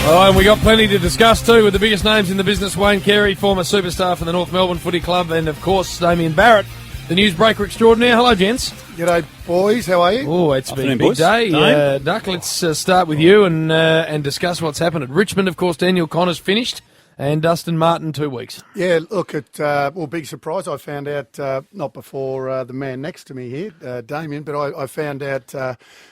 Oh, and we got plenty to discuss too with the biggest names in the business. Wayne Carey, former superstar for the North Melbourne Footy Club, and of course Damien Barrett, the newsbreaker extraordinaire. Hello, gents. G'day, boys. How are you? Oh, it's been a big day. Duck, let's start with you and discuss what's happened at Richmond. Of course, Daniel Connor's finished, and Dustin Martin 2 weeks. Yeah, look, big surprise. I found out, not before the man next to me here, Damien, but I found out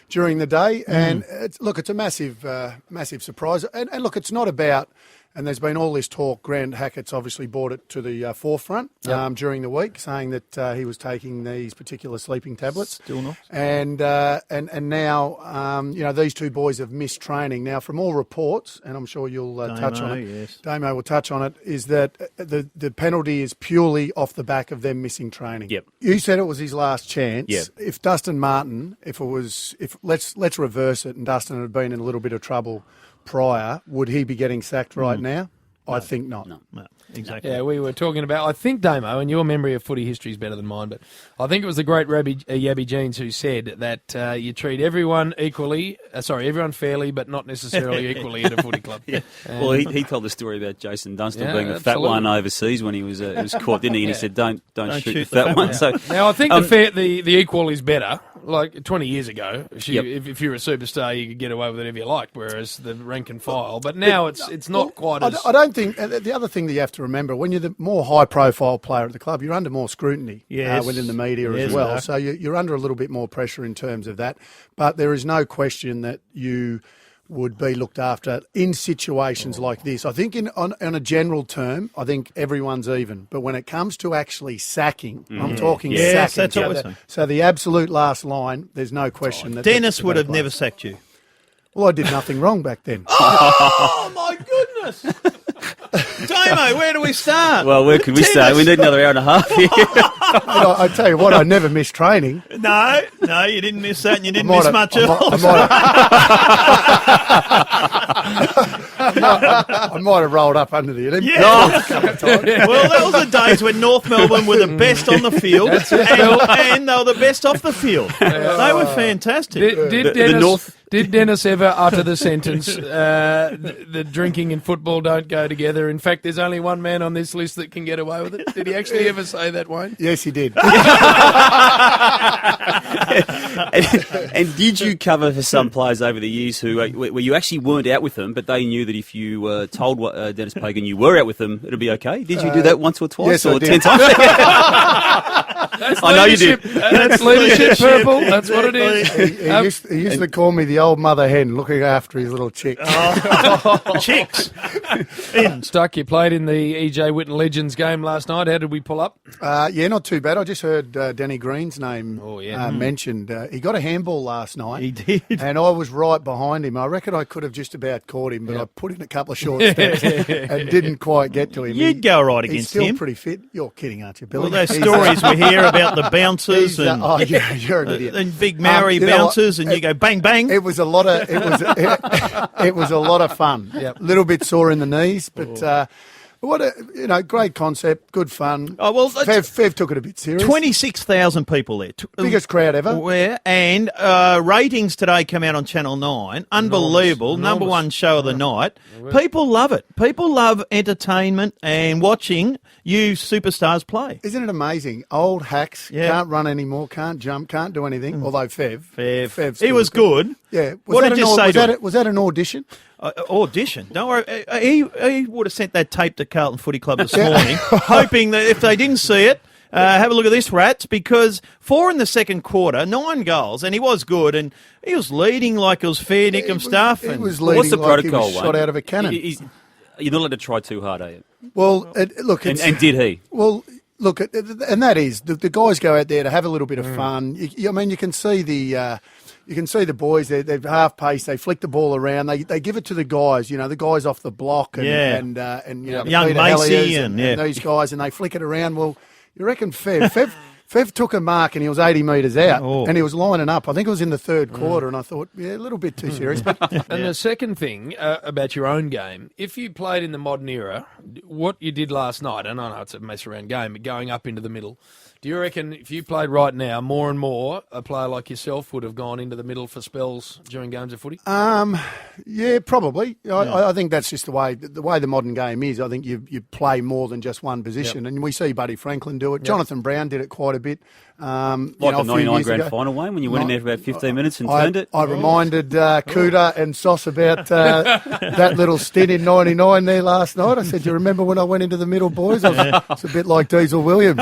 during the day. And it's a massive surprise. And look, it's not about, and there's been all this talk, Grant Hackett's obviously brought it to the forefront during the week, saying that he was taking these particular sleeping tablets. Still not. And now, these two boys have missed training. Now, from all reports, and I'm sure you'll touch on it, yes. Damo will touch on it, is that the penalty is purely off the back of them missing training. Yep. You said it was his last chance. Yep. If Dustin Martin, let's reverse it, and Dustin had been in a little bit of trouble prior, would he be getting sacked right now? I think not. No, exactly. Yeah, we were talking about, I think, Damo, and your memory of footy history is better than mine, but I think it was the great Yabby Jeans who said that you treat everyone everyone fairly, but not necessarily equally at a footy club. Yeah. Well, he told the story about Jason Dunstall being the fat one overseas when he was caught, didn't he? And he said, don't shoot the fat one. So now, I think the equal is better. Like 20 years ago, if you're a superstar, you could get away with whatever you liked, whereas the rank and file. But now it's not quite as... I don't think... the other thing that you have to remember, when you're the more high-profile player at the club, you're under more scrutiny within the media as well. So you're under a little bit more pressure in terms of that. But there is no question that you would be looked after in situations like this. I think on a general term, I think everyone's even. But when it comes to actually sacking, I'm talking sacking. Yes, that's what we're saying. So the absolute last line, there's no question that... Dennis would have never sacked you. Well, I did nothing wrong back then. Oh, my goodness! Damo, where do we start? Well, where could we start? We need another hour and a half here. I tell you what, I never missed training. No, you didn't miss that, and you didn't miss much else. I might have rolled up under the Olympics. Yeah. Well, that was the days when North Melbourne were the best on the field, and they were the best off the field. They were fantastic. Did Dennis ever utter the sentence, the drinking and football don't go together? In fact, there's only one man on this list that can get away with it. Did he actually ever say that, Wayne? Yes, he did. And did you cover for some players over the years where you actually weren't out with them, but they knew that if you told Dennis Pagan you were out with them, it'd be okay? Did you do that once or twice? Yes, or I did. 10 times? I know you did. That's leadership, Purple. That's what it is. He used to call me the old mother hen looking after his little chicks. Chicks. Stuck, you played in the EJ Whitten Legends game last night. How did we pull up? Not too bad. I just heard Danny Green's name mentioned. He got a handball last night. He did. And I was right behind him. I reckon I could have just about caught him, but I put in a couple of short steps and didn't quite get to him. You'd go right against him. He's still pretty fit. You're kidding, aren't you, Billy? Well, those stories we hear about the bouncers you're an idiot. And big Maori bouncers, and you go bang bang. It was a lot of it was a lot of fun. A little bit sore in the knees, but what a great concept, good fun. Oh well, Fev took it a bit serious. 26,000 people there, biggest crowd ever. And ratings today come out on Channel 9. Unbelievable, Enormous. number one show of the night. People love it. People love entertainment and watching you superstars play. Isn't it amazing? Old hacks can't run anymore, can't jump, can't do anything. Although Fev, he was good. Yeah. What did you say? Was that an audition? Audition. Don't worry. He would have sent that tape to Carlton Footy Club this morning, hoping that if they didn't see it, have a look at this, Rats, because 4 in the second quarter, 9 goals, and he was good, and he was leading like it was fair dinkum stuff. He was leading what's the like protocol, he was shot out of a cannon. You're not allowed to try too hard, are you? Well, and did he? Well, look, and that is the guys go out there to have a little bit of fun. You can see the. You can see the boys, they're half pace, they flick the ball around, they give it to the guys, the guys off the block and young Peter Macy and these guys, and they flick it around. Well, you reckon Fev took a mark and he was 80 metres out and he was lining up. I think it was in the third quarter, and I thought, a little bit too serious. And the second thing about your own game, if you played in the modern era, what you did last night, and I know it's a mess around game, but going up into the middle, Do you reckon if you played right now, more and more, a player like yourself would have gone into the middle for spells during games of footy? Yeah, probably. I think that's just the way the modern game is. I think you play more than just one position, and we see Buddy Franklin do it. Jonathan Brown did it quite a bit. Like the 99 grand final, Wayne, when you went in there for about 15 minutes and turned it. I reminded Kuda and Sauce about that little stint in 99 there last night. I said, you remember when I went into the middle, boys? It's a bit like Diesel Williams.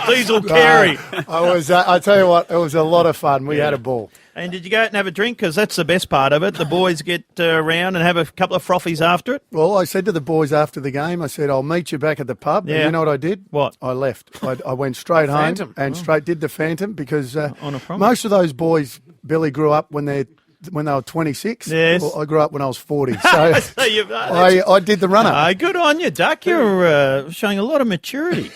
Diesel Carey. I tell you what, it was a lot of fun. We had a ball. And did you go out and have a drink? Because that's the best part of it. The boys get around and have a couple of frothies after it. Well, I said to the boys after the game, I said, I'll meet you back at the pub. Yeah. And you know what I did? What? I left. I went straight home and straight did the Phantom because most of those boys, Billy, grew up when they were 26. Yes. Well, I grew up when I was 40. So I did the runner. Good on you, Duck. You're showing a lot of maturity.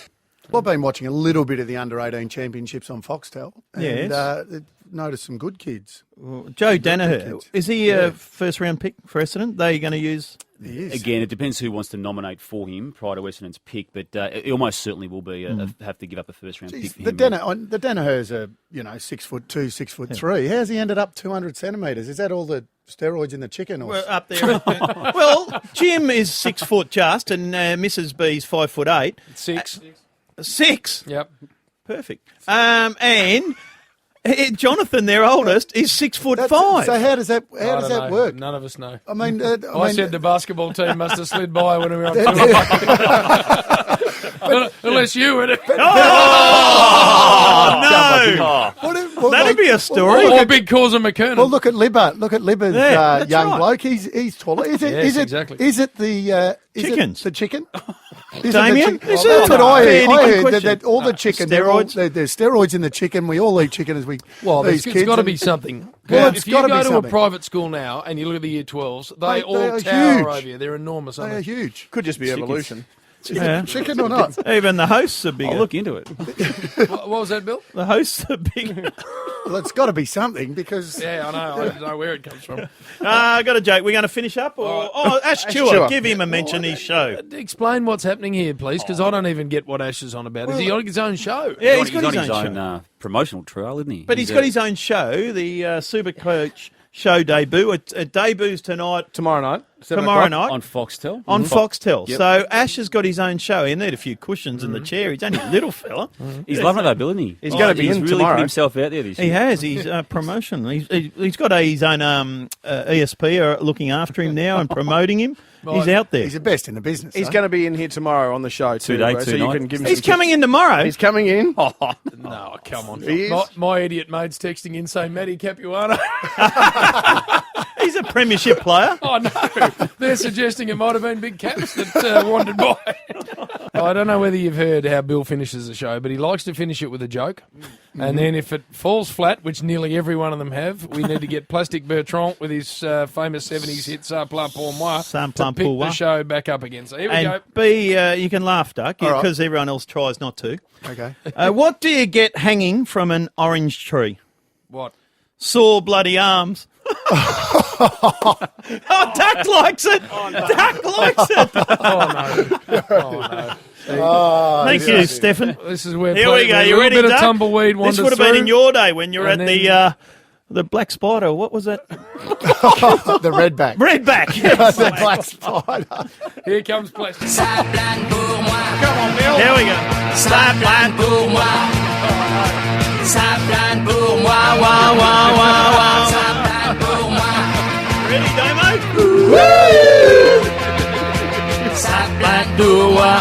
Well, I've been watching a little bit of the Under-18 Championships on Foxtel. And noticed some good kids. Joe Danaher, is he a first-round pick for Essendon? They going to use... He is. Again, it depends who wants to nominate for him prior to Essendon's pick, but it almost certainly will be have to give up a first-round pick for him. The Danahers are, 6'2", 6'3". How's he ended up 200 centimetres? Is that all the steroids in the chicken? Or... Well, up there. Well, Jim is 6 foot just, and Mrs. B's 5'8". 6. 6? Yep. Perfect. And... Jonathan, their oldest, is 6'5". So how does that work? None of us know. I mean, I said the basketball team must have slid by when we were on tour. Unless you were. Oh, no! That'd be a story. Or Big Causa McKernan. Well, look at Libba. Look at Libba's young bloke. He's taller. Is it the chickens? The chicken? Damien? That's what I heard. That all the chicken, there's steroids in the chicken. We all eat chicken as we. Well, it's got to be something. Well, if you go to a private school now and you look at the year 12s, they all tower huge. over you. They're enormous. They are huge. Could just be evolution. Chicken or not? Even the hosts are bigger. I'll look into it. What was that, Bill? The hosts are bigger. Well, it's got to be something because... Yeah, I know. I don't know where it comes from. I got a joke. We're going to finish up? Ash Chua. Give him a mention, his show. Explain what's happening here, please, because I don't even get what Ash is on about. Is he on his own show? Yeah, he's got his own show. Promotional trail, isn't he? But he's got his own show, the Super Coach show debut. It debuts tonight. Tomorrow night. On Foxtel. On Foxtel. Yep. So Ash has got his own show. He'll need a few cushions in the chair. He's only a little fella. He's loving it though, Bill, isn't he? He's going to be in really tomorrow. Put himself out there this year. He has. He's promotion. He's got his own ESP are looking after him now and promoting him. He's out there. He's the best in the business. He's going to be in here tomorrow on the show too. So you can give him He's coming in tomorrow. He's coming in. No, come on. He is. My idiot mate's texting in saying Matty Capuano. He's a premiership player. Oh, no. They're suggesting it might have been Big Caps that wandered by. I don't know whether you've heard how Bill finishes the show, but he likes to finish it with a joke. Mm-hmm. And then if it falls flat, which nearly every one of them have, we need to get Plastic Bertrand with his famous 70s hit, Ça Plan Pour Moi, to pick the show back up again. So here we go. B, you can laugh, Duck, because everyone else tries not to. Okay. What do you get hanging from an orange tree? What? Sore bloody arms. Duck likes it. Oh, no. Duck likes it. Oh, no. Thank you, Stefan. This is where here we go. You ready, Duck? Duck? Tumbleweed wanders this would have been in your day when you were at the Black Spider. What was that? The Redback. Redback. The Black Spider. Here comes Plastic. Come on, Bill. Here we go. Ça plane pour moi. Ça plane pour moi. Wah, wah, wah, wah. Ça plane pour moi. Ready, Damo? Woo! Ça plane pour moi.